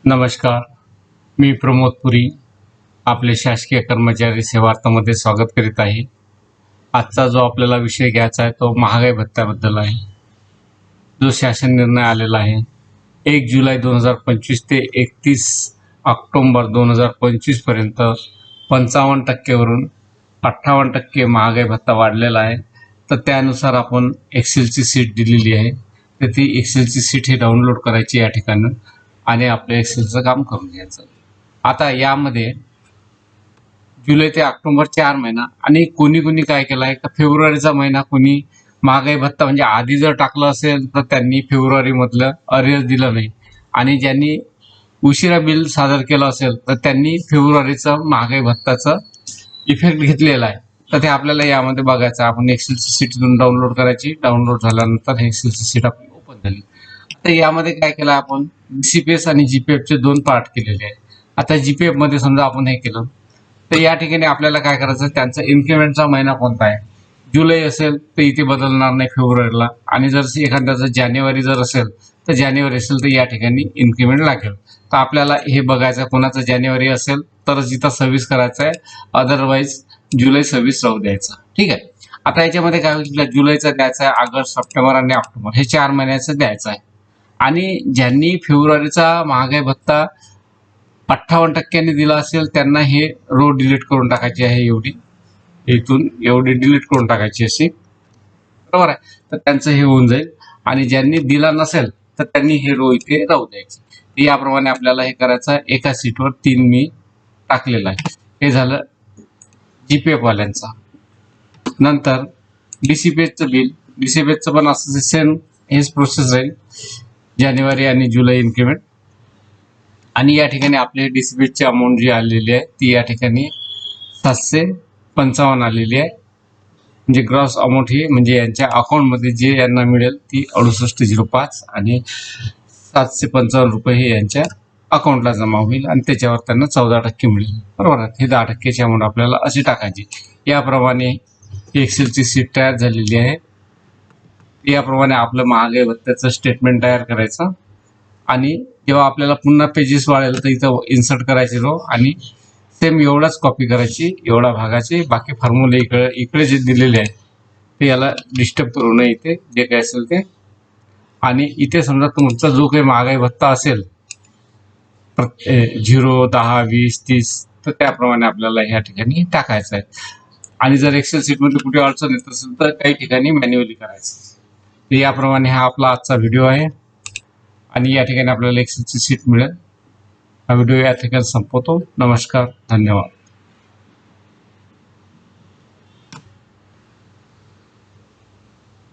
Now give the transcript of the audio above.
नमस्कार, मी प्रमोद पुरी आपले शासकीय कर्मचारी सेवार्थामध्ये स्वागत करीत आहे। आजचा जो आपल्याला विषय घ्यायचा आहे तो महागाई भत्त्याबद्दल आहे, जो शासन निर्णय आलेला आहे 1 जुलै 2025 ते 31 ऑक्टोबर 2025 पर्यंत 55% वरून 58% महागाई भत्ता वाढलेला आहे। तर त्यानुसार आपण एक्सेलची शीट दिलेली आहे, तर ती एक्सेलची शीट ही डाउनलोड करायची या ठिकाणी आणि आपल्या एक्सेलचं काम करून घ्यायचं। आता यामध्ये जुलै ते ऑक्टोबर 4 महिना आणि कोणी काय केलं आहे का फेब्रुवारीचा महिना कोणी महागाई भत्ता म्हणजे आधी जर टाकलं असेल तर त्यांनी फेब्रुवारी मधलं अरिअर्स दिलं नाही आणि ज्यांनी उशिरा बिल सादर केलं असेल तर त्यांनी फेब्रुवारीचं महागाई भत्ताचं इफेक्ट घेतलेला आहे। तर ते आपल्याला यामध्ये बघायचं, आपण एक्सेलची शीट डाउनलोड करायची। डाउनलोड झाल्यानंतर हे एक्सेलची शीट आपली ओपन झाली। आता यामध्ये काय केलं आपण सीपीएस आणि जीपीएफचे दोन पार्ट केलेले आहेत। आता जीपीएफ मध्ये समजा आपण हे केलं तर या ठिकाणी आपल्याला काय करायचं, त्यांचा इन्क्रिमेंटचा महिना कोणता आहे, जुलै असेल तर इथे बदलणार नाही फेब्रुवारीला, आणि जर एखाद्याचं जानेवारी जर असेल तर जानेवारी असेल तर या ठिकाणी इन्क्रिमेंट लागेल। तर आपल्याला हे बघायचं कोणाचं जानेवारी असेल तरच इथं 26 करायचं आहे, अदरवाईज जुलै 26 राहू द्यायचं। ठीक आहे। आता याच्यामध्ये काय होईल, जुलैचं द्यायचं आहे, ऑगस्ट, सप्टेंबर आणि ऑक्टोबर हे 4 महिन्याचं द्यायचं आहे। आणि ज्यांनी फेब्रुवारीचा महागाई भत्ता 58% दिला असेल त्यांना हे रो डिलीट करून टाकायची आहे, एवढी इथून एवढी डिलीट करून टाकायची अशी, बरोबर आहे। तर त्यांचं हे होऊन जाईल। आणि ज्यांनी दिला नसेल तर त्यांनी हे रो इथे राहू द्यायचे। याप्रमाणे आपल्याला हे करायचं आहे। एका सीटवर 3 मी टाकलेलं आहे। हे झालं जीपीएफ वाल्यांचा। नंतर डीसीपीएचचं बिल, डीसीपीएचचं पण असं सेम हेच प्रोसेस राहील, जानेवारी आणि जुलै इन्क्रिमेंट। आणि या ठिकाणी आपले डीसीपीएचची अमाऊंट जी आलेली आहे ती या ठिकाणी 755 आलेली आहे, म्हणजे ग्रॉस अमाऊंट ही म्हणजे यांच्या अकाउंटमध्ये जे यांना मिळेल ती 6805 आणि 755 रुपये हे यांच्या अकाउंटला जमा होईल आणि त्याच्यावर त्यांना 14% मिळेल, बरोबर आहे। हे 10%ची अमाऊंट आपल्याला अशी टाकायची। याप्रमाणे एक्सेलची शीट तयार झालेली आहे। याप्रमाणे आपलं महागाई भत्त्याचं स्टेटमेंट तयार करायचं आणि जेव्हा आपल्याला पुन्हा पेजेस वाढेल तर इथं इन्सर्ट करायची रो आणि सेम एवढाच कॉपी करायची, एवढा भागाची, बाकी फॉर्म्युले इकडे जे दिलेले आहे ते याला डिस्टर्ब करू नये, इथे जे काय असेल ते। आणि इथे समजा तुमचा जो काही महागाई भत्ता असेल 0, 10, 20, 30 तर त्याप्रमाणे आपल्याला ह्या ठिकाणी टाकायचं आहे। आणि जर एक्सेल शीटमध्ये कुठे अडचण येत असेल तर काही ठिकाणी मॅन्युअली करायचं। तर याप्रमाणे हा आपला आजचा व्हिडिओ आहे आणि या ठिकाणी आपल्याला एक्सेलची शीट मिळेल। हा व्हिडिओ या ठिकाणी संपवतो। नमस्कार, धन्यवाद।